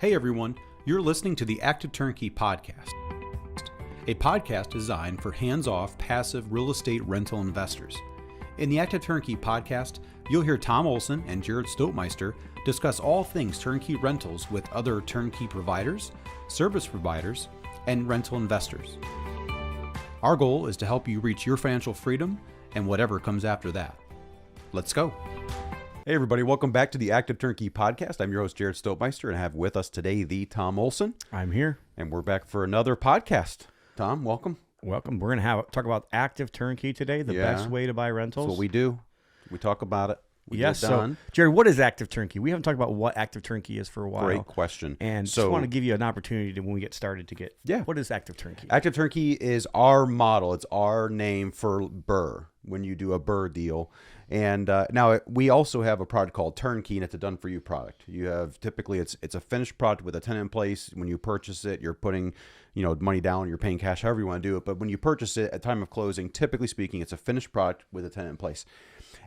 Hey everyone, you're listening to the Active Turnkey Podcast, a podcast designed for hands-off, passive real estate rental investors. In the Active Turnkey Podcast, you'll hear Tom Olson and Jared Stoltmeister discuss all things turnkey rentals with other turnkey providers, service providers, and rental investors. Our goal is to help you reach your financial freedom and whatever comes after that. Let's go. Hey everybody, welcome back to the Active Turnkey Podcast. I'm your host, Jared Stoltmeister, and I have with us today the Tom Olson. I'm here. And we're back for another podcast. Tom, welcome. Welcome. We're going to talk about Active Turnkey today, the best way to buy rentals. That's what we do. We talk about it. Yes. So, Jared, what is Active Turnkey? We haven't talked about what Active Turnkey is for a while. Great question. And just want to give you an opportunity to, when we get started, to get, what is Active Turnkey? Active Turnkey is our model. It's our name for BRRRR, when you do a BRRRR deal. And now we also have a product called Turnkey, and it's a done-for-you product. You have typically it's a finished product with a tenant in place. When you purchase it, you're putting money down, you're paying cash, however you want to do it. But when you purchase it at time of closing, typically speaking, it's a finished product with a tenant in place.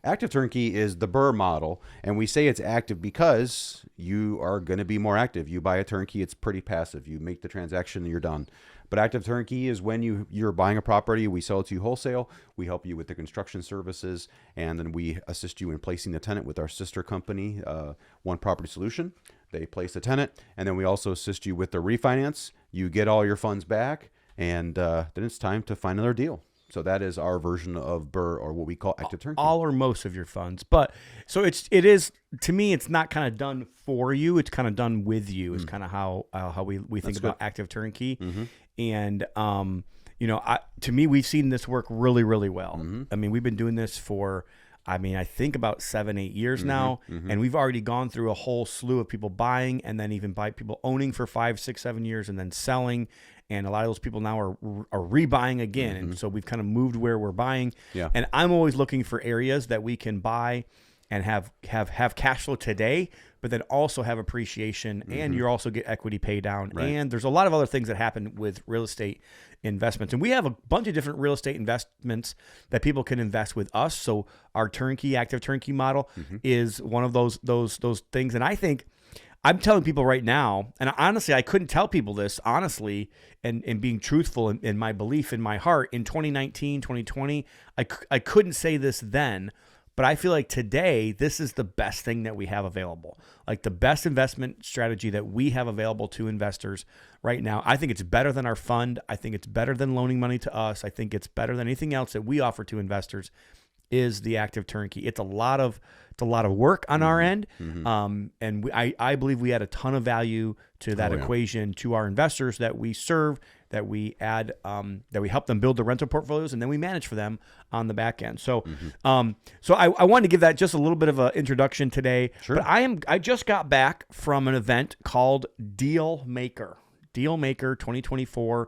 Active Turnkey is the BRRRR model, and we say it's active because you are going to be more active. You buy a turnkey, it's pretty passive. You make the transaction and you're done. But Active Turnkey is when you're buying a property, we sell it to you wholesale, we help you with the construction services, and then we assist you in placing the tenant with our sister company, One Property Solution. They place the tenant, and then we also assist you with the refinance. You get all your funds back, and then it's time to find another deal. So that is our version of BRRRR, or what we call Active Turnkey. All or most of your funds. But so it is, to me, it's not kind of done for you. It's kind of done with you is kind of how we think about Active Turnkey. Mm-hmm. And, to me, we've seen this work really, really well. Mm-hmm. I mean, we've been doing this for, I think about 7-8 years now. Mm-hmm. And we've already gone through a whole slew of people buying, and then even people owning for 5, 6, 7 years and then selling. And a lot of those people now are rebuying again. Mm-hmm. And so we've kind of moved where we're buying. Yeah. And I'm always looking for areas that we can buy and have cash flow today, but then also have appreciation, and you also get equity pay down. Right. And there's a lot of other things that happen with real estate investments. And we have a bunch of different real estate investments that people can invest with us. So our turnkey, Active Turnkey model is one of those things. And I think I'm telling people right now, and honestly, I couldn't tell people this, honestly, and being truthful in my belief in my heart, in 2019, 2020, I couldn't say this then, but I feel like today, this is the best thing that we have available. Like the best investment strategy that we have available to investors right now. I think it's better than our fund. I think it's better than loaning money to us. I think it's better than anything else that we offer to investors is the Active Turnkey. It's a lot of work on our end. Mm-hmm. And I believe we add a ton of value to that equation to our investors that we serve, that we add, that we help them build the rental portfolios, and then we manage for them on the back end. So, so I wanted to give that just a little bit of an introduction today. Sure. But I just got back from an event called Deal Maker 2024.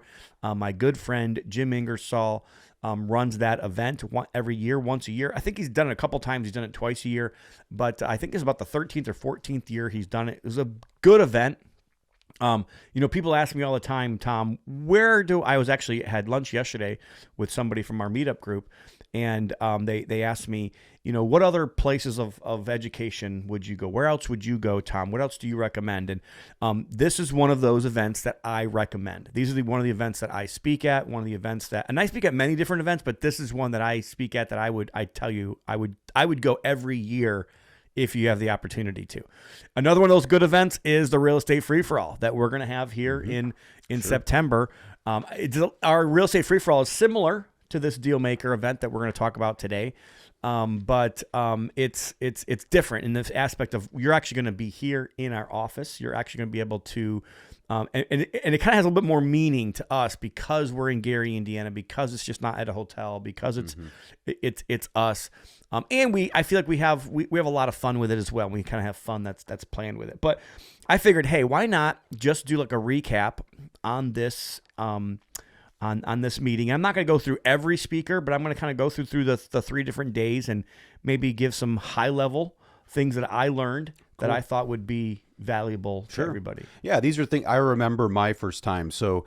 My good friend Jim Ingersoll runs that event once a year. I think he's done it a couple times. He's done it twice a year, but I think it's about the 13th or 14th year he's done it. It was a good event. People ask me all the time, Tom, I was actually had lunch yesterday with somebody from our meetup group, and they asked me, what other places of education would you go? Where else would you go, Tom? What else do you recommend? And this is one of those events that I recommend. These are one of the events that I speak at, one of the events and I speak at many different events, but this is one that I speak at that I would go every year if you have the opportunity to. Another one of those good events is the Real Estate Free-For-All that we're going to have here in September. Our Real Estate Free-For-All is similar to this Deal Maker event that we're going to talk about today. But it's different in this aspect of you're actually going to be here in our office. You're actually going to be able to, and it kind of has a little bit more meaning to us because we're in Gary, Indiana, because it's just not at a hotel, because it's us. And I feel like we have a lot of fun with it as well. We kind of have fun that's planned with it. But I figured, hey, why not just do like a recap on this, on this meeting. I'm not going to go through every speaker, but I'm going to kind of go through the 3 different days and maybe give some high level things that I learned that I thought would be valuable to everybody. Yeah, these are things I remember my first time. So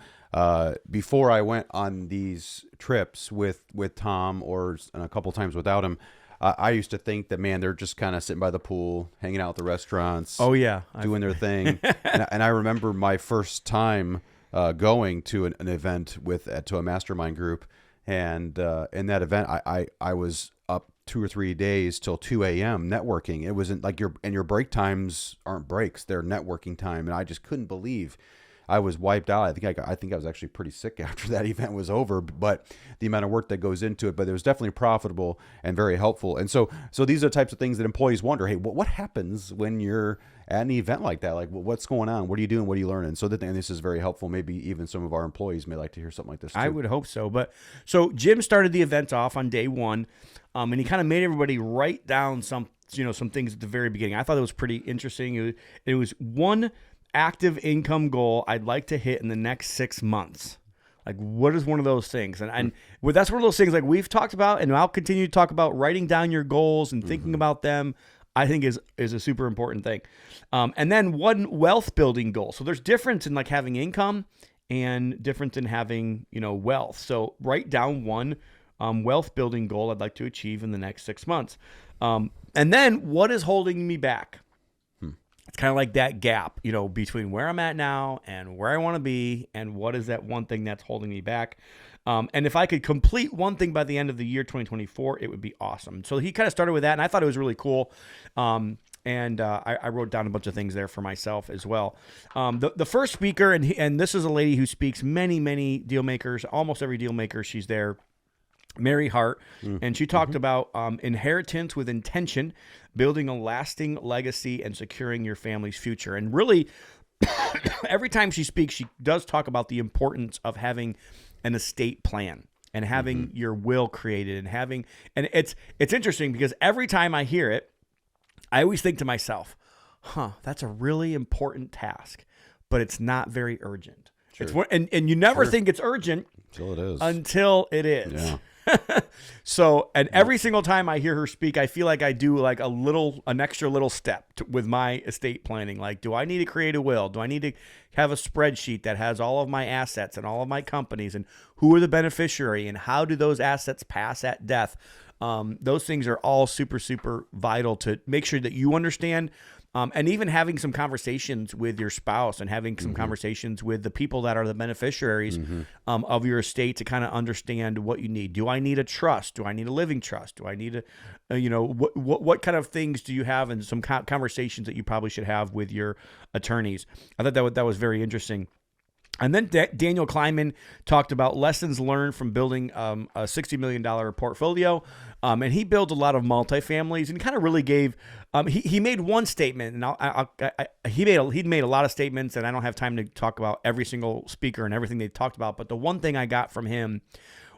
before I went on these trips with Tom, or a couple times without him, I used to think that, man, they're just kind of sitting by the pool, hanging out at the restaurants. Oh yeah, doing their thing. And I remember my first time going to an event to a mastermind group, and in that event, I was up 2 or 3 days till 2 a.m. networking. It wasn't like your break times aren't breaks; they're networking time, and I just couldn't believe I was wiped out. I think I was actually pretty sick after that event was over, but the amount of work that goes into it. But it was definitely profitable and very helpful. And so these are the types of things that employees wonder, hey, what happens when you're at an event like that? Like, what's going on? What are you doing? What are you learning? So and this is very helpful. Maybe even some of our employees may like to hear something like this too. I would hope so. But so Jim started the event off on day one, and he kind of made everybody write down some things at the very beginning. I thought it was pretty interesting. It was one active income goal I'd like to hit in the next 6 months. Like, what is one of those things? And that's one of those things like we've talked about, and I'll continue to talk about writing down your goals and thinking about them. I think is a super important thing. And then one wealth building goal. So there's difference in like having income and difference in having, wealth. So write down one wealth building goal I'd like to achieve in the next 6 months. And then what is holding me back? It's kind of like that gap, between where I'm at now and where I want to be, and what is that one thing that's holding me back. And if I could complete one thing by the end of the year 2024, it would be awesome. So he kind of started with that, and I thought it was really cool. I wrote down a bunch of things there for myself as well. The first speaker, and this is a lady who speaks many deal makers, almost every deal maker she's there, Mary Hart, and she talked about inheritance with intention, building a lasting legacy, and securing your family's future. And really, every time she speaks, she does talk about the importance of having an estate plan and having your will created, and it's interesting because every time I hear it, I always think to myself, that's a really important task, but it's not very urgent. Sure. And you never think it's urgent until it is. Yeah. So, and every single time I hear her speak, I feel like I do like an extra little step with my estate planning. Like, do I need to create a will? Do I need to have a spreadsheet that has all of my assets and all of my companies and who are the beneficiary and how do those assets pass at death? Those things are all super, super vital to make sure that you understand. And even having some conversations with your spouse and having some conversations with the people that are the beneficiaries of your estate to kind of understand what you need. Do I need a trust? Do I need a living trust? Do I need what kind of things do you have, and some conversations that you probably should have with your attorneys. I thought that was very interesting. And then Daniel Kleinman talked about lessons learned from building a $60 million portfolio. And he built a lot of multifamilies and kind of really gave, he made one statement, and he made a lot of statements, and I don't have time to talk about every single speaker and everything they talked about. But the one thing I got from him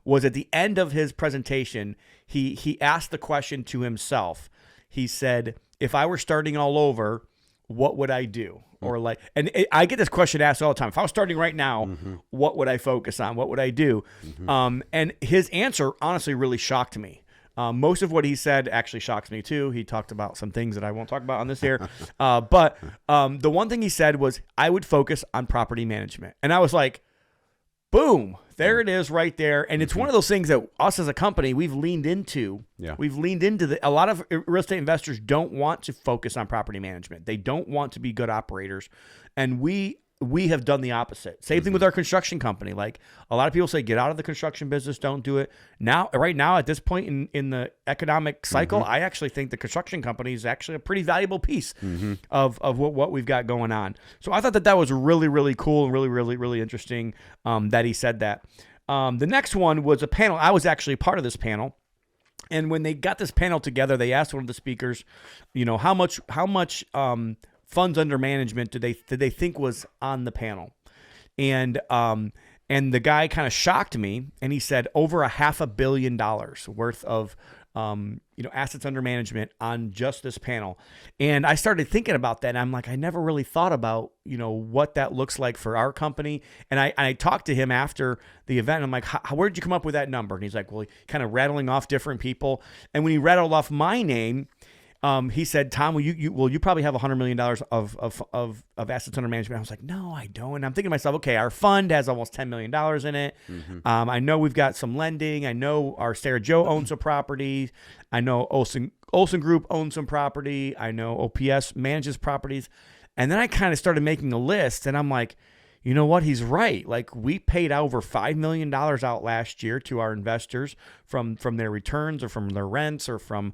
was at the end of his presentation, he asked the question to himself. He said, if I were starting all over, what would I do? Or like, and I get this question asked all the time. If I was starting right now, what would I focus on? What would I do? And his answer honestly really shocked me. Most of what he said actually shocks me too. He talked about some things that I won't talk about on this air. But the one thing he said was, I would focus on property management. And I was like, boom, there it is right there. And it's one of those things that us as a company, we've leaned into. Yeah. We've leaned into a lot of real estate investors don't want to focus on property management. They don't want to be good operators. And we have done the opposite. Same thing with our construction company. Like, a lot of people say, get out of the construction business, don't do it. Right now, at this point in the economic cycle, I actually think the construction company is actually a pretty valuable piece of what we've got going on. So I thought that was really, really cool and really, really, really interesting that he said that. The next one was a panel. I was actually part of this panel. And when they got this panel together, they asked one of the speakers, how much funds under management did they think was on the panel, and the guy kind of shocked me, and he said over $500 million worth of assets under management on just this panel. And I started thinking about that, and I'm like, I never really thought about what that looks like for our company. And I talked to him after the event, and I'm like, where did you come up with that number? And he's like, well, kind of rattling off different people, and when he rattled off my name, he said, Tom, you probably have $100 million of assets under management. I was like, no, I don't. And I'm thinking to myself, okay, our fund has almost $10 million in it. I know we've got some lending. I know our Sarah Joe owns some property. I know Olsen Group owns some property. I know OPS manages properties. And then I kind of started making a list, and I'm like, you know what? He's right. Like, we paid over $5 million out last year to our investors from their returns or from their rents or from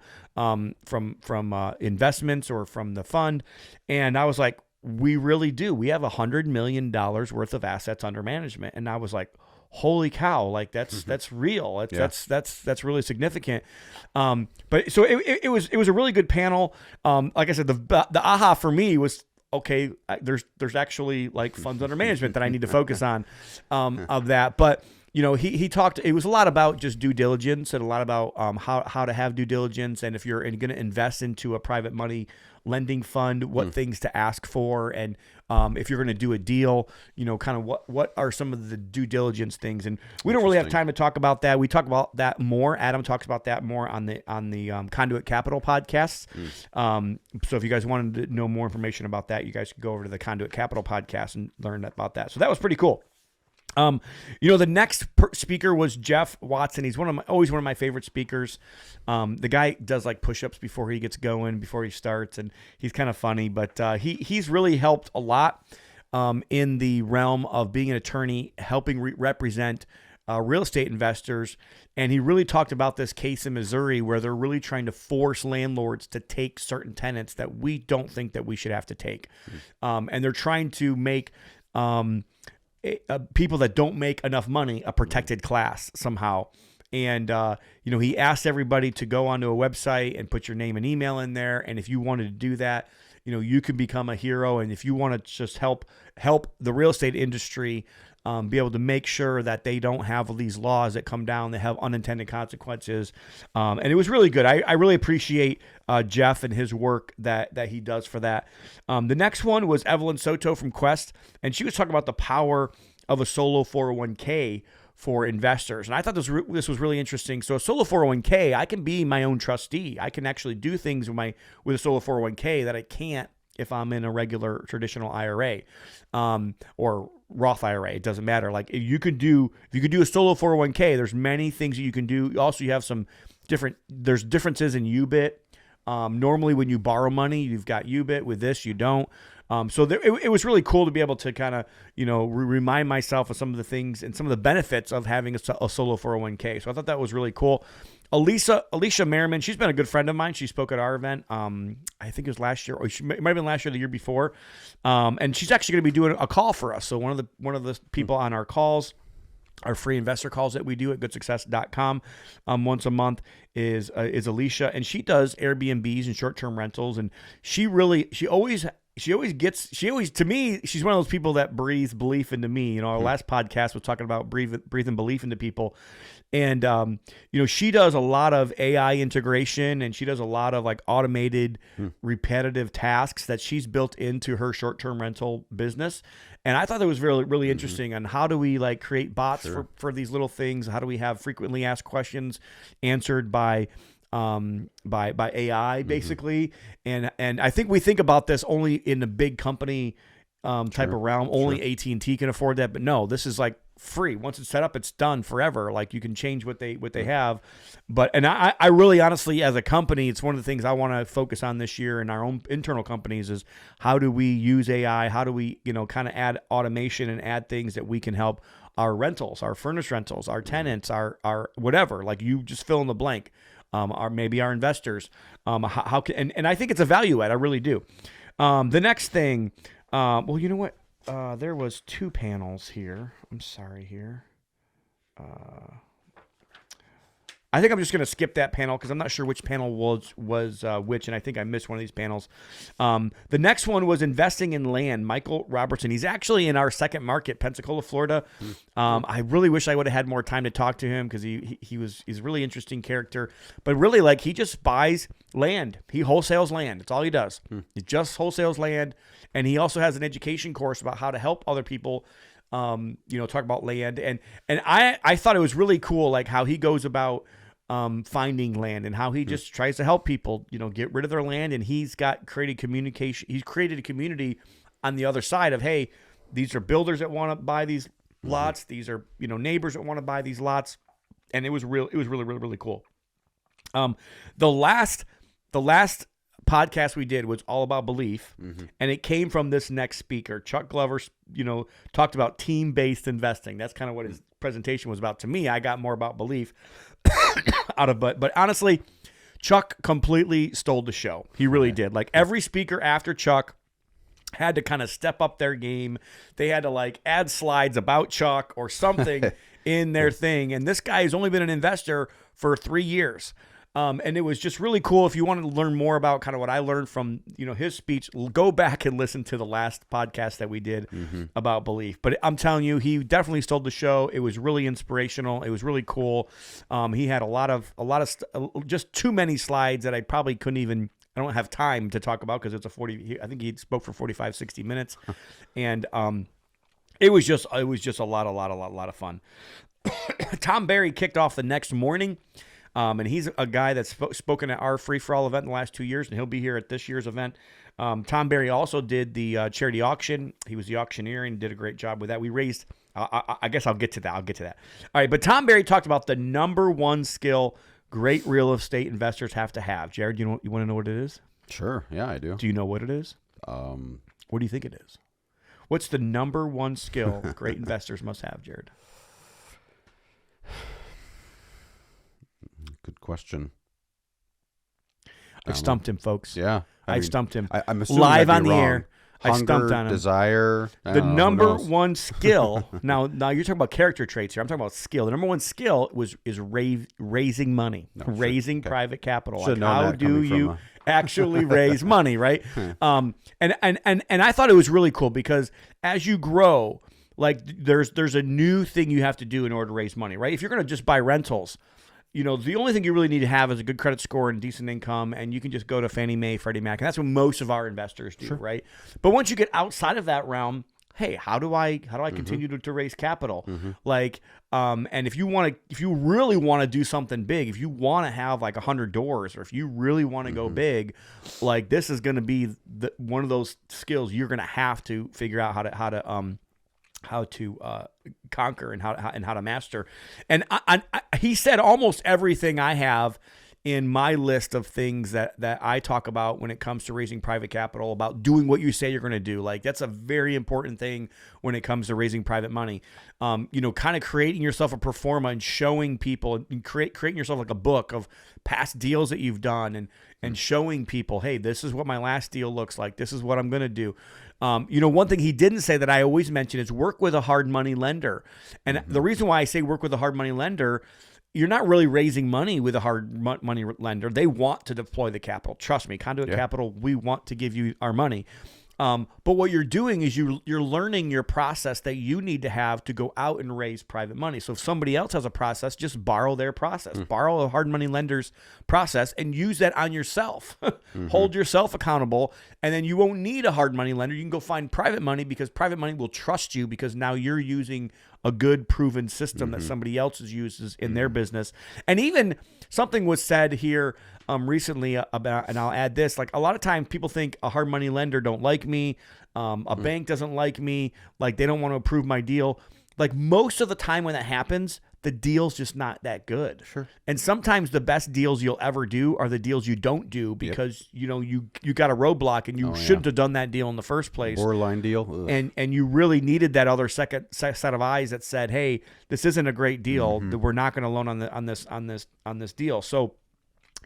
investments or from the fund. And I was like, we really do. We have $100 million worth of assets under management. And I was like, holy cow! Like that's real. That's really significant. But so it was a really good panel. Like I said, the aha for me was, okay, there's actually like funds under management that I need to focus on of that. But he talked. It was a lot about just due diligence and a lot about how to have due diligence, and if you're going to invest into a private money lending fund, what things to ask for, and if you're going to do a deal, kind of what are some of the due diligence things. And we don't really have time to talk about that. We talk about that more. Adam talks about that more on the Conduit Capital podcasts. So if you guys wanted to know more information about that, you guys can go over to the Conduit Capital podcast and learn about that. So that was pretty cool. The next speaker was Jeff Watson. He's always one of my favorite speakers. The guy does like push-ups before he gets going, before he starts, and he's kind of funny, but he's really helped a lot in the realm of being an attorney, helping represent real estate investors. And he really talked about this case in Missouri where they're really trying to force landlords to take certain tenants that we don't think that we should have to take. And they're trying to make people that don't make enough money a protected class somehow. And he asked everybody to go onto a website and put your name and email in there, and if you wanted to do that, you can become a hero. And if you want to just help the real estate industry be able to make sure that they don't have these laws that come down that have unintended consequences. And it was really good. I really appreciate Jeff and his work that he does for that. The next one was Evelyn Soto from Quest, and she was talking about the power of a solo 401k for investors. And I thought this was really interesting. So a solo 401k, I can be my own trustee. I can actually do things with a solo 401k that I can't if I'm in a regular traditional IRA or Roth IRA. It doesn't matter. Like if you could do a solo 401k, there's many things that you can do. Also, you have there's differences in UBIT. Normally when you borrow money, you've got UBIT. With this, you don't. So it was really cool to be able to kind of, remind myself of some of the things and some of the benefits of having a solo 401k. So I thought that was really cool. Alicia Merriman, she's been a good friend of mine. She spoke at our event. I think it was last year, or she might have been last year, or the year before. And she's actually going to be doing a call for us. So one of the people on our calls, our free investor calls that we do at goodsuccess.com once a month is Alicia, and she does Airbnbs and short-term rentals. And she always to me, she's one of those people that breathes belief into me. Our last podcast was talking about breathing belief into people. And, she does a lot of AI integration, and she does a lot of like automated repetitive tasks that she's built into her short-term rental business. And I thought that was really, really interesting on how do we like create bots for these little things? How do we have frequently asked questions answered by AI basically. And I think we think about this only in the big company type of realm. Only AT&T can afford that, but no, this is like free. Once it's set up, it's done forever. Like you can change what they have. But I really honestly, as a company, it's one of the things I want to focus on this year in our own internal companies is how do we use AI? How do we, kind of add automation and add things that we can help our rentals, our furnished rentals, our tenants, our whatever, like you just fill in the blank. Maybe our investors, how can, and I think it's a value add. I really do. The next thing, well, you know what? There was two panels here. I'm sorry here. I think I'm just going to skip that panel because I'm not sure which panel was which, and I think I missed one of these panels. The next one was investing in land. Michael Robertson. He's actually in our second market, Pensacola, Florida. I really wish I would have had more time to talk to him because he's a really interesting character. But really, like he just buys land. He wholesales land. That's all he does. He just wholesales land, and he also has an education course about how to help other people. Talk about land, and I thought it was really cool, like how he goes about finding land and how he just tries to help people, get rid of their land. And he's created communication. He's created a community on the other side of, hey, these are builders that want to buy these lots. These are, neighbors that want to buy these lots. And it was really, really, really cool. The last podcast we did was all about belief, and it came from this next speaker. Chuck Glover, talked about team-based investing. That's kind of what his presentation was about. To me, I got more about belief out of it. But honestly, Chuck completely stole the show. He really did. Like every speaker after Chuck had to kind of step up their game. They had to add slides about Chuck or something in their thing. And this guy has only been an investor for 3 years. And it was just really cool. If you wanted to learn more about kind of what I learned from, his speech, go back and listen to the last podcast that we did about belief. But I'm telling you, he definitely stole the show. It was really inspirational. It was really cool. He had a lot of just too many slides that I probably couldn't even, I don't have time to talk about because it's I think he spoke for 45, 60 minutes. And, it was just a lot of fun. Tom Berry kicked off the next morning. And he's a guy that's spoken at our Free For All event in the last 2 years, and he'll be here at this year's event. Tom Berry also did the charity auction. He was the auctioneer and did a great job with that. We raised, I guess I'll get to that. All right, but Tom Berry talked about the number one skill great real estate investors have to have. Jared, you want to know what it is? Sure, yeah, I do. Do you know what it is? What do you think it is? What's the number one skill great investors must have, Jared? Good question. I stumped him, folks. Yeah. I stumped him. I'm assuming live I'd be on the wrong. air. Hunger, I stumped on him. Desire. The number one skill. Now you're talking about character traits here. I'm talking about skill. The number one skill is raising money, raising private capital. Like how do you actually raise money, right? And I thought it was really cool because as you grow, there's a new thing you have to do in order to raise money, right? If you're going to just buy rentals, the only thing you really need to have is a good credit score and decent income, and you can just go to Fannie Mae, Freddie Mac, and that's what most of our investors do, right? But once you get outside of that realm, hey, how do I continue to raise capital? And if you really want to do something big, if you want to have 100 doors, or if you really want to go big, this is going to be one of those skills you're going to have to figure out how to conquer and how to master. And he said almost everything I have in my list of things that I talk about when it comes to raising private capital, about doing what you say you're going to do. That's a very important thing when it comes to raising private money. Kind of creating yourself a pro forma and showing people, and creating yourself a book of past deals that you've done and showing people, hey, this is what my last deal looks like. This is what I'm going to do. One thing he didn't say that I always mention is work with a hard money lender. And the reason why I say work with a hard money lender, you're not really raising money with a hard money lender. They want to deploy the capital. Trust me, Conduit Capital, we want to give you our money. But what you're doing is you're learning your process that you need to have to go out and raise private money. So if somebody else has a process, just borrow their process. Borrow a hard money lender's process and use that on yourself. Hold yourself accountable, and then you won't need a hard money lender. You can go find private money because private money will trust you because now you're using a good proven system that somebody else uses in their business. And even something was said here recently about, and I'll add this, a lot of times people think a hard money lender don't like me, a bank doesn't like me, they don't want to approve my deal. Most of the time when that happens, the deal's just not that good. Sure. And sometimes the best deals you'll ever do are the deals you don't do because you got a roadblock and you shouldn't have done that deal in the first place. Borderline deal. And you really needed that other second set of eyes that said, hey, this isn't a great deal. We're not going to loan on this deal. So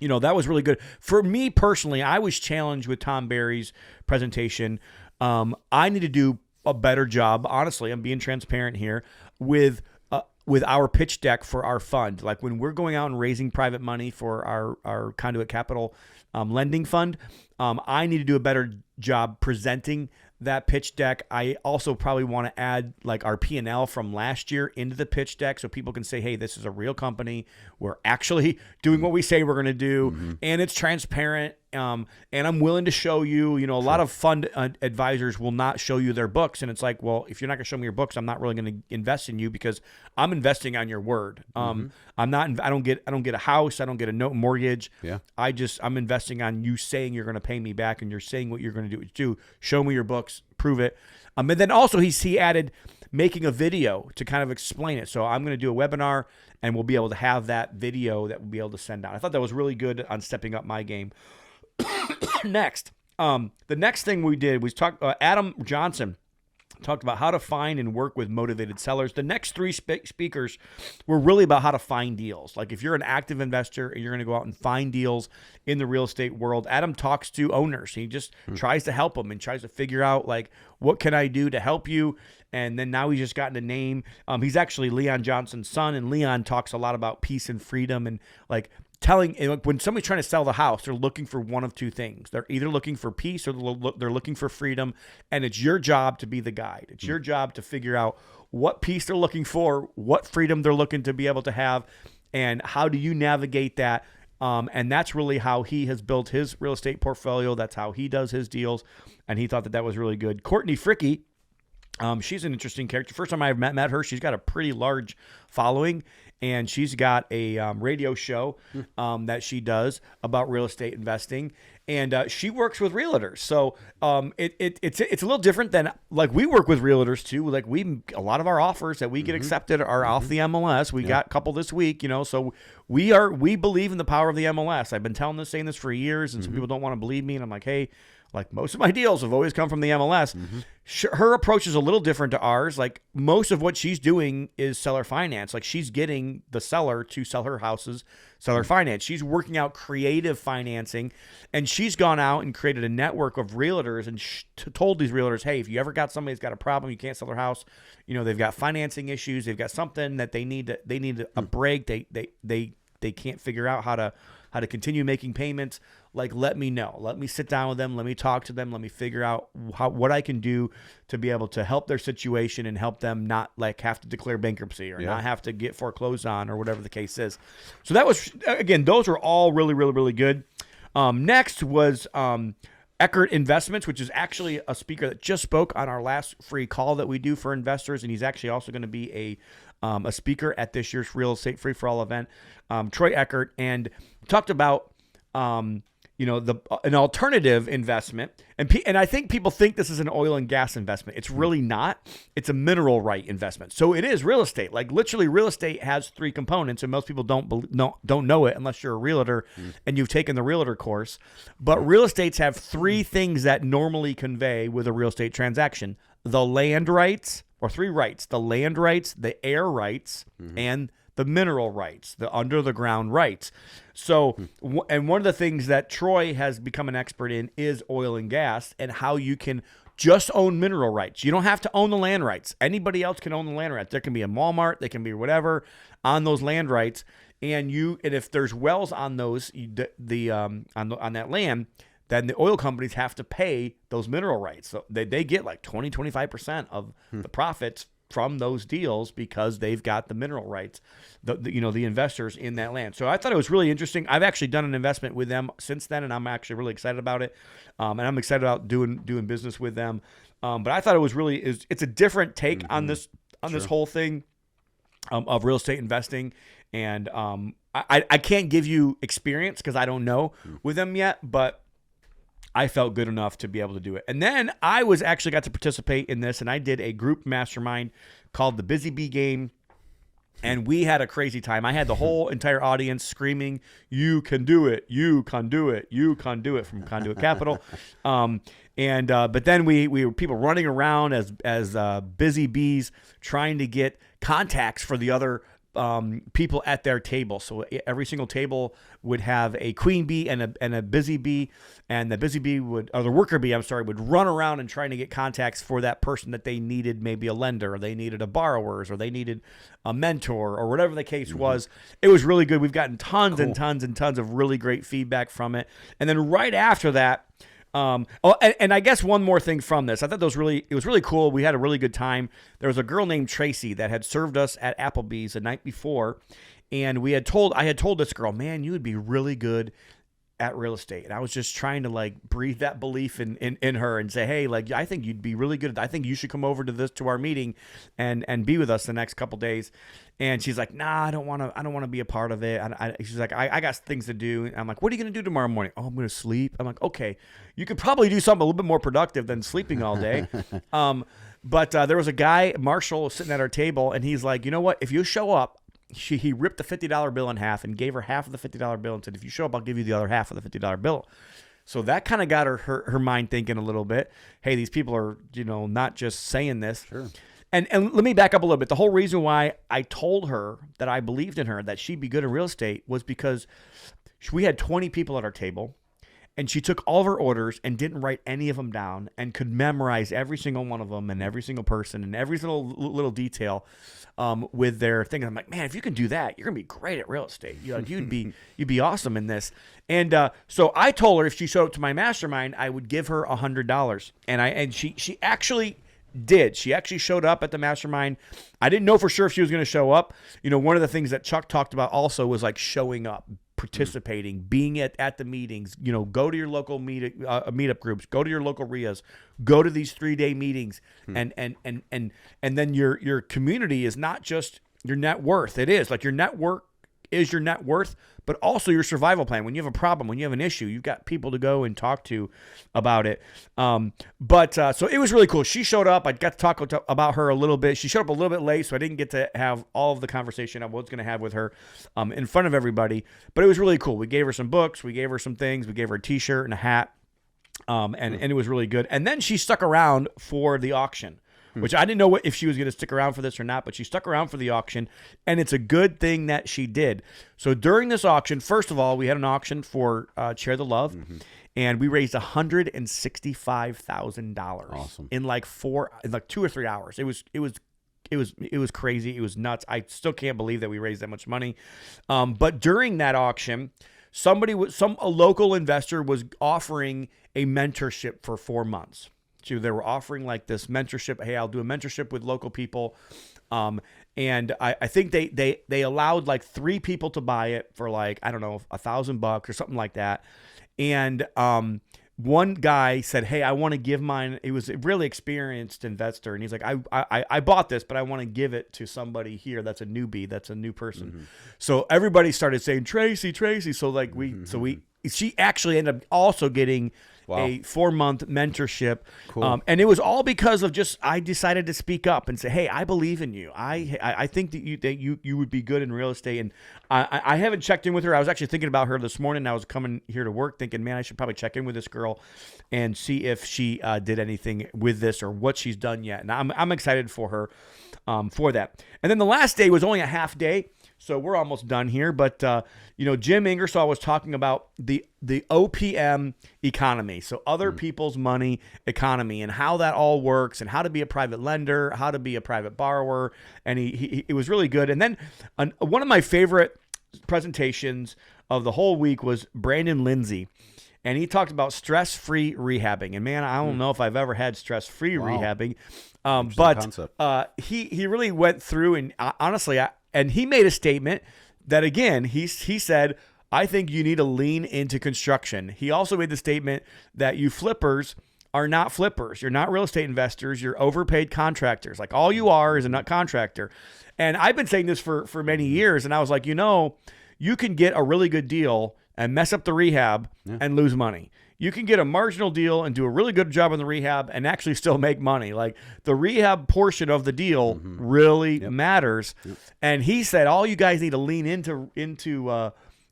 that was really good. For me personally, I was challenged with Tom Berry's presentation. I need to do a better job. Honestly, I'm being transparent here with our pitch deck for our fund. When we're going out and raising private money for our Conduit Capital lending fund, I need to do a better job presenting that pitch deck. I also probably want to add like our P&L from last year into the pitch deck so people can say, hey, this is a real company. We're actually doing what we say we're going to do, and it's transparent. And I'm willing to show you, a lot of fund advisors will not show you their books. And it's like, well, if you're not going to show me your books, I'm not really going to invest in you because I'm investing on your word. I don't get a house. I don't get a note mortgage. Yeah. I'm investing on you saying you're going to pay me back and you're saying what you're going to do. Show me your books, prove it. And then also he added making a video to kind of explain it. So I'm going to do a webinar and we'll be able to have that video that we'll be able to send out. I thought that was really good on stepping up my game. Next, the next thing we did was Adam Johnson talked about how to find and work with motivated sellers. The next three speakers were really about how to find deals. Like if you're an active investor and you're going to go out and find deals in the real estate world, Adam talks to owners. He just tries to help them and tries to figure out like, what can I do to help you? And then now he's just gotten a name. He's actually Leon Johnson's son, and Leon talks a lot about peace and freedom and like when somebody's trying to sell the house, they're looking for one of two things. They're either looking for peace or they're looking for freedom, and it's your job to be the guide. It's your job to figure out what peace they're looking for, what freedom they're looking to be able to have, and how do you navigate that. And that's really how he has built his real estate portfolio. That's how he does his deals, and he thought that was really good. Courtney Fricky, she's an interesting character. First time I met her, she's got a pretty large following, and she's got a radio show that she does about real estate investing, and she works with realtors. So it's a little different than like we work with realtors too. Like a lot of our offers that we get accepted are off the MLS. We got a couple this week, so we believe in the power of the MLS. I've been saying this for years, and some people don't want to believe me, and I'm like, hey. Like most of my deals have always come from the MLS. Her approach is a little different to ours. Like most of what she's doing is seller finance. Like she's getting the seller to sell her houses, seller finance. She's working out creative financing, and she's gone out and created a network of realtors and told these realtors, hey, if you ever got somebody that's got a problem, you can't sell their house, they've got financing issues, they've got something that they need a break, they can't figure out how to continue making payments. Like, let me know. Let me sit down with them. Let me talk to them. Let me figure out what I can do to be able to help their situation and help them not like have to declare bankruptcy or not have to get foreclosed on or whatever the case is. So that was, again, those were all really, really, really good. Next was Eckert Investments, which is actually a speaker that just spoke on our last free call that we do for investors. And he's actually also going to be a speaker at this year's Real Estate Free for All event, Troy Eckert, and talked about an alternative investment, and I think people think this is an oil and gas investment. It's really not. It's a mineral right investment. So it is real estate. Like literally, real estate has three components, and most people don't know it unless you're a realtor and you've taken the realtor course. But real estates have three things that normally convey with a real estate transaction: the land rights, or three rights: the land rights, the air rights, and the mineral rights, the under the ground rights. So, and one of the things that Troy has become an expert in is oil and gas and how you can just own mineral rights. You don't have to own the land rights. Anybody else can own the land rights. There can be a Walmart, they can be whatever on those land rights. And if there's wells on those, on that land, then the oil companies have to pay those mineral rights. So they get like 25% of the profits from those deals because they've got the mineral rights, the investors in that land. So I thought it was really interesting. I've actually done an investment with them since then, and I'm actually really excited about it. And I'm excited about doing business with them. But I thought it was it's a different take on this whole thing of real estate investing. And I can't give you experience because I don't know with them yet, but I felt good enough to be able to do it. And then I actually got to participate in this, and I did a group mastermind called the Busy Bee Game, and we had a crazy time. I had the whole entire audience screaming, "You can do it! You can do it! You can do it!" from Conduit Capital. But then we were people running around as busy bees trying to get contacts for the other people at their table. So every single table would have a queen bee and a busy bee, and the busy bee the worker bee, would run around and trying to get contacts for that person that they needed, maybe a lender, or they needed a borrowers, or they needed a mentor, or whatever the case was. It was really good. We've gotten tons and tons and tons of really great feedback from it. And then right after that, And I guess one more thing from this. I thought it was really cool. We had a really good time. There was a girl named Tracy that had served us at Applebee's the night before, and I had told this girl, man, you would be really good at real estate. And I was just trying to like breathe that belief in her and say, hey, like, I think you'd be really good. I think you should come over to our meeting and be with us the next couple days. And she's like, nah, I don't want to be a part of it. She's like, I got things to do. And I'm like, what are you going to do tomorrow morning? Oh, I'm going to sleep. I'm like, okay, you could probably do something a little bit more productive than sleeping all day. But there was a guy, Marshall, sitting at our table, and he's like, you know what? If you show up, he ripped the $50 bill in half and gave her half of the $50 bill and said, if you show up, I'll give you the other half of the $50 bill. So that kind of got her mind thinking a little bit. Hey, these people are, not just saying this. Sure. And let me back up a little bit. The whole reason why I told her that I believed in her, that she'd be good in real estate, was because we had 20 people at our table. And she took all of her orders and didn't write any of them down and could memorize every single one of them and every single person and every little detail with their thing. And I'm like, man, if you can do that, you're gonna be great at real estate. You'd be awesome in this. And so I told her if she showed up to my mastermind, I would give her $100. And she actually did. She actually showed up at the mastermind. I didn't know for sure if she was going to show up. One of the things that Chuck talked about also was like showing up, participating, being at the meetings. Go to your local meetup groups, go to your local RIAs, go to these 3-day meetings, and then your community is not just your net worth. It is like your network is your net worth, but also your survival plan. When you have a problem, when you have an issue, you've got people to go and talk to about it. So it was really cool. She showed up. I got to talk about her a little bit. She showed up a little bit late, so I didn't get to have all of the conversation I was going to have with her in front of everybody. But it was really cool. We gave her some books. We gave her some things. We gave her a T-shirt and a hat. And it was really good. And then she stuck around for the auction, which I didn't know if she was going to stick around for this or not, but she stuck around for the auction, and it's a good thing that she did. So during this auction, first of all, we had an auction for Share the Love, and we raised $165,000 Awesome. in like 2 or 3 hours. It was crazy. It was nuts. I still can't believe that we raised that much money. But during that auction, a local investor was offering a mentorship for 4 months. So they were offering like this mentorship. Hey, I'll do a mentorship with local people. And I think they allowed like 3 people to buy it for like, I don't know, $1,000 or something like that. And one guy said, hey, I want to give mine. He was a really experienced investor. And he's like, I bought this, but I want to give it to somebody here that's a newbie, that's a new person. Mm-hmm. So everybody started saying, Tracy. So like she actually ended up also getting a 4-month mentorship. Cool. And it was all because of I decided to speak up and say, hey, I believe in you. I think that you would be good in real estate. And I haven't checked in with her. I was actually thinking about her this morning. I was coming here to work thinking, man, I should probably check in with this girl and see if she did anything with this or what she's done yet. And I'm excited for her for that. And then the last day was only a half day. So we're almost done here, but Jim Ingersoll was talking about the OPM economy, so other people's money economy, and how that all works, and how to be a private lender, how to be a private borrower, and it was really good. And then one of my favorite presentations of the whole week was Brandon Lindsay, and he talked about stress-free rehabbing. And man, I don't know if I've ever had stress-free rehabbing, but he really went through, and honestly, and he made a statement that, again, he said, I think you need to lean into construction. He also made the statement that you flippers are not flippers. You're not real estate investors. You're overpaid contractors. Like, all you are is a nut contractor. And I've been saying this for many years, and I was like, you can get a really good deal and mess up the rehab and lose money. You can get a marginal deal and do a really good job on the rehab and actually still make money. Like, the rehab portion of the deal really matters. Yep. And he said, all you guys need to lean into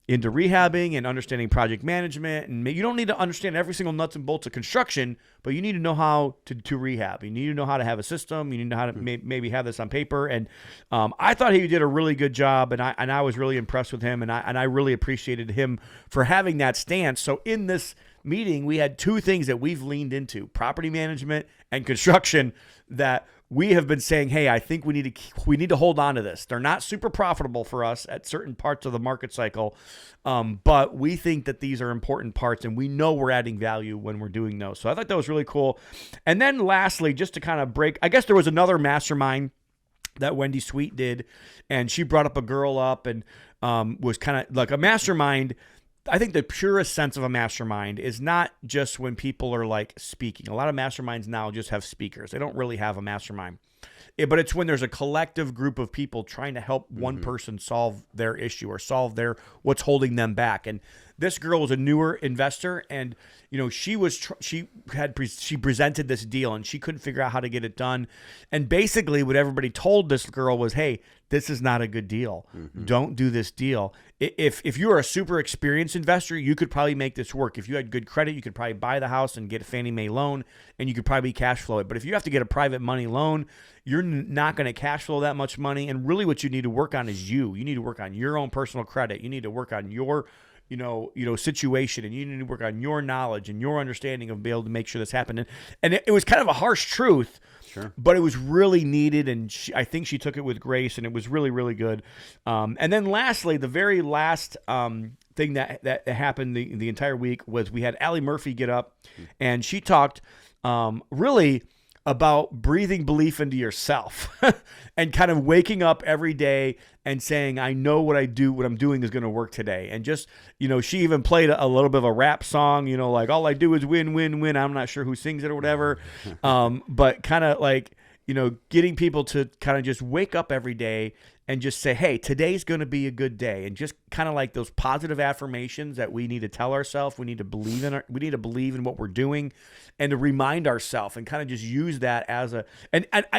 rehabbing and understanding project management. And you don't need to understand every single nuts and bolts of construction, but you need to know how to rehab. You need to know how to have a system. You need to know how to maybe have this on paper. And I thought he did a really good job, and I was really impressed with him, and I really appreciated him for having that stance. So in this meeting, we had 2 things that we've leaned into: property management and construction, that we have been saying, hey, I think we need to hold on to this. They're not super profitable for us at certain parts of the market cycle, but we think that these are important parts, and we know we're adding value when we're doing those. So I thought that was really cool. And then lastly, just to kind of break, I guess there was another mastermind that Wendy Sweet did, and she brought up a girl up and was kind of like a mastermind. I think the purest sense of a mastermind is not just when people are like speaking. A lot of masterminds now just have speakers. They don't really have a mastermind. But it's when there's a collective group of people trying to help one person solve their issue or solve what's holding them back. And this girl was a newer investor, and she presented this deal, and she couldn't figure out how to get it done. And basically, what everybody told this girl was, "Hey, this is not a good deal. Don't do this deal. If you're a super experienced investor, you could probably make this work. If you had good credit, you could probably buy the house and get a Fannie Mae loan, and you could probably cash flow it. But if you have to get a private money loan, you're not going to cash flow that much money. And really, what you need to work on is you. You need to work on your own personal credit. You need to work on your situation, and you need to work on your knowledge and your understanding of being able to make sure this happened." And it was kind of a harsh truth, sure, but it was really needed, and I think she took it with grace, and it was really, really good. And then lastly, the very last thing that happened the entire week was we had Allie Murphy get up, and she talked really about breathing belief into yourself and kind of waking up every day and saying, I know what I'm doing is going to work today. And just, she even played a little bit of a rap song, like all I do is win, win, win. I'm not sure who sings it or whatever. But kind of like, getting people to kind of just wake up every day and just say, hey, today's going to be a good day. And just kind of like those positive affirmations that we need to tell ourselves. We need to believe in what we're doing, and to remind ourselves, and kind of just use that as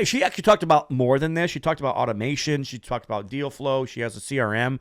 she actually talked about more than this. She talked about automation. She talked about deal flow. She has a CRM.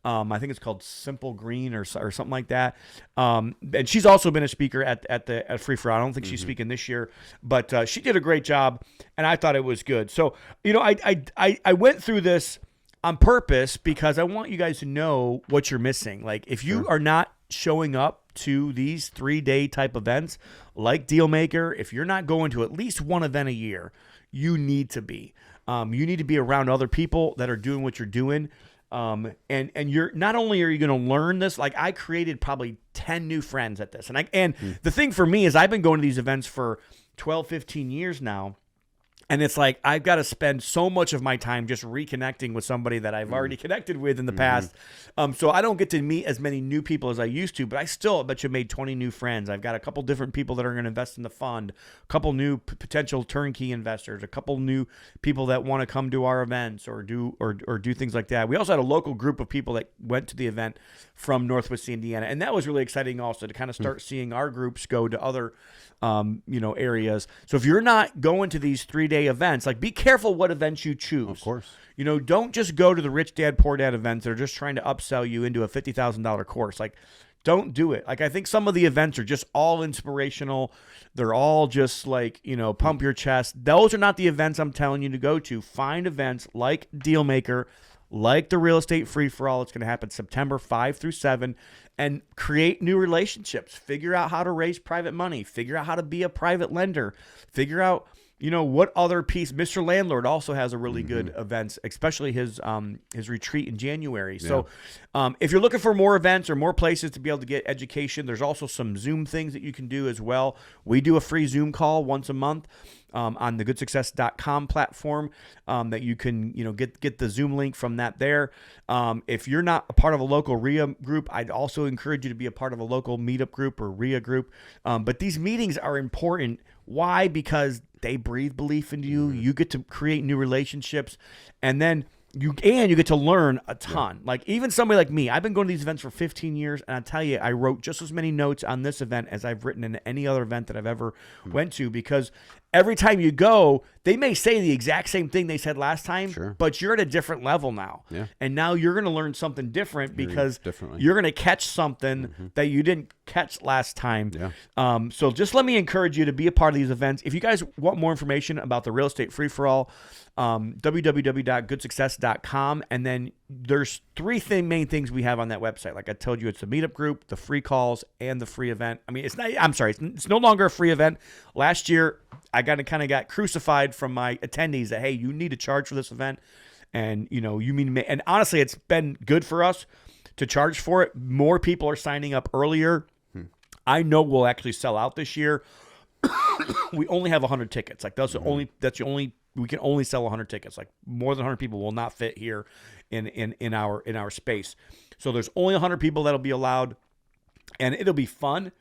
I think it's called Simple Green or something like that. And she's also been a speaker at Free For All. I don't think she's speaking this year, but she did a great job, and I thought it was good. So, I went through this on purpose because I want you guys to know what you're missing. Like, if you are not showing up to these 3-day type events like Dealmaker, if you're not going to at least one event a year, you need to be. You need to be around other people that are doing what you're doing. And you're not only are you going to learn this, like I created probably 10 new friends at this. And the thing for me is I've been going to these events for 12, 15 years now. And it's like I've got to spend so much of my time just reconnecting with somebody that I've already connected with in the past. So I don't get to meet as many new people as I used to, but I still bet you made 20 new friends. I've got a couple different people that are going to invest in the fund, a couple new potential turnkey investors, a couple new people that want to come to our events or do things like that. We also had a local group of people that went to the event from Northwest Indiana, and that was really exciting also to kind of start seeing our groups go to other areas. So if you're not going to these 3-day events, like be careful what events you choose. Of course. Don't just go to the Rich Dad Poor Dad events that are just trying to upsell you into a $50,000 course. Like, don't do it. Like, I think some of the events are just all inspirational. They're all just like, pump your chest. Those are not the events I'm telling you to go to. Find events like Dealmaker, like the Real Estate Free For All. It's going to happen September 5 through 7, and create new relationships. Figure out how to raise private money. Figure out how to be a private lender. Figure out, what other piece. Mr. Landlord also has a really good events, especially his retreat in January. Yeah. So if you're looking for more events or more places to be able to get education, there's also some Zoom things that you can do as well. We do a free Zoom call once a month. On the goodsuccess.com platform that you can, get the Zoom link from that there. If you're not a part of a local RIA group, I'd also encourage you to be a part of a local meetup group or RIA group. But these meetings are important. Why? Because they breathe belief into you. You get to create new relationships, and then you get to learn a ton. Yeah. Like even somebody like me, I've been going to these events for 15 years, and I tell you, I wrote just as many notes on this event as I've written in any other event that I've ever went to, because every time you go, they may say the exact same thing they said last time, but you're at a different level now. Yeah. And now you're going to learn something different because you're going to catch something that you didn't catch last time. Yeah. So just let me encourage you to be a part of these events. If you guys want more information about the Real Estate Free For All, www.goodsuccess.com, and then there's 3 main things we have on that website. Like I told you, it's the meetup group, the free calls, and the free event. I mean, it's no longer a free event. Last year, I got crucified from my attendees that, hey, you need to charge for this event. And, and honestly, it's been good for us to charge for it. More people are signing up earlier. I know we'll actually sell out this year. We only have 100 tickets. Like we can only sell 100 tickets. Like more than 100 people will not fit here in our space. So there's only 100 people that'll be allowed, and it'll be fun.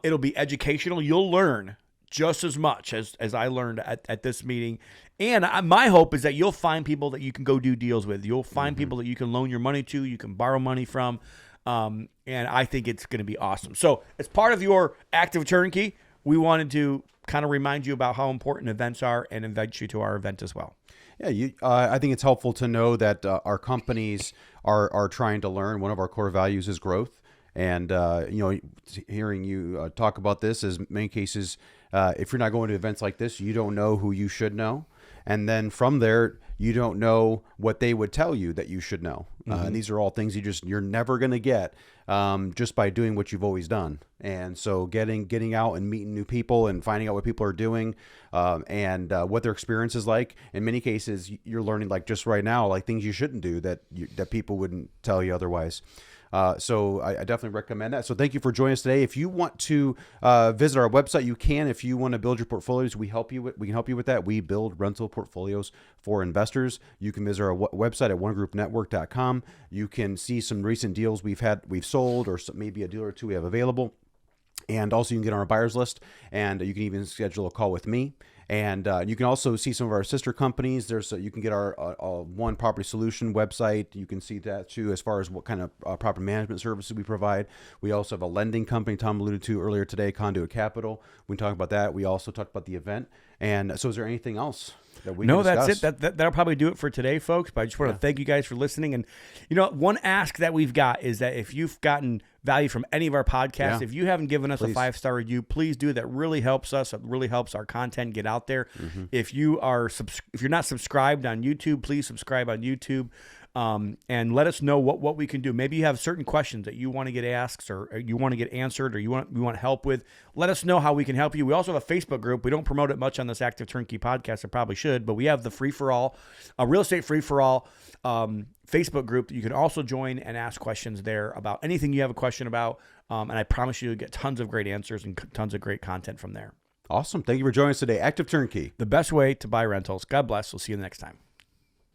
It'll be educational. You'll learn just as much as I learned at this meeting. And my hope is that you'll find people that you can go do deals with. You'll find people that you can loan your money to, you can borrow money from. And I think it's going to be awesome. So as part of your active turnkey, we wanted to kind of remind you about how important events are and invite you to our event as well. Yeah, I think it's helpful to know that our companies are trying to learn. One of our core values is growth. And, hearing you talk about this is many cases, if you're not going to events like this, you don't know who you should know. And then from there, you don't know what they would tell you that you should know. And these are all things you're never going to get just by doing what you've always done. And so getting out and meeting new people and finding out what people are doing and what their experience is like. In many cases, you're learning, like just right now, like things you shouldn't do that people wouldn't tell you otherwise. So I definitely recommend that. So thank you for joining us today. If you want to visit our website, you can. If you want to build your portfolios, we can help you with that. We build rental portfolios for investors. You can visit our website at onegroupnetwork.com. You can see some recent deals we've sold, or maybe a deal or two we have available. And also you can get on our buyers list, and you can even schedule a call with me. And you can also see some of our sister companies. You can get our One Property Solution website. You can see that too, as far as what kind of property management services we provide. We also have a lending company Tom alluded to earlier today, Conduit Capital. We can talk about that. We also talked about the event. And so is there anything else that we can discuss? That's it. That'll probably do it for today, folks. But I just want to thank you guys for listening. And, one ask that we've got is that if you've gotten value from any of our podcasts, if you haven't given us a 5-star review, please do. That really helps us. It really helps our content get out there. If you're not subscribed on YouTube, please subscribe on YouTube. And let us know what we can do. Maybe you have certain questions that you want to get asked, or you want to get answered, or we want help with. Let us know how we can help you. We also have a Facebook group. We don't promote it much on this Active Turnkey podcast. I probably should, but we have the Free for All, a Real Estate Free for All Facebook group that you can also join and ask questions there about anything you have a question about. And I promise you, get tons of great answers and tons of great content from there. Awesome. Thank you for joining us today. Active Turnkey, the best way to buy rentals. God bless. We'll see you the next time.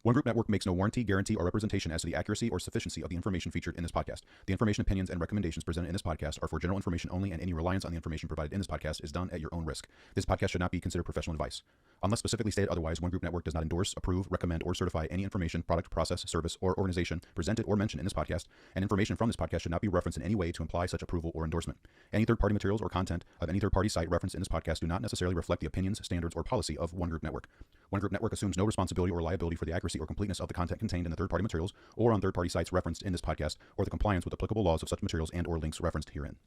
One Group Network makes no warranty, guarantee, or representation as to the accuracy or sufficiency of the information featured in this podcast. The information, opinions, and recommendations presented in this podcast are for general information only, and any reliance on the information provided in this podcast is done at your own risk. This podcast should not be considered professional advice. Unless specifically stated otherwise, One Group Network does not endorse, approve, recommend, or certify any information, product, process, service, or organization presented or mentioned in this podcast, and information from this podcast should not be referenced in any way to imply such approval or endorsement. Any third-party materials or content of any third-party site referenced in this podcast do not necessarily reflect the opinions, standards, or policy of One Group Network. One Group Network assumes no responsibility or liability for the accuracy or completeness of the content contained in the third-party materials or on third-party sites referenced in this podcast, or the compliance with applicable laws of such materials and or links referenced herein.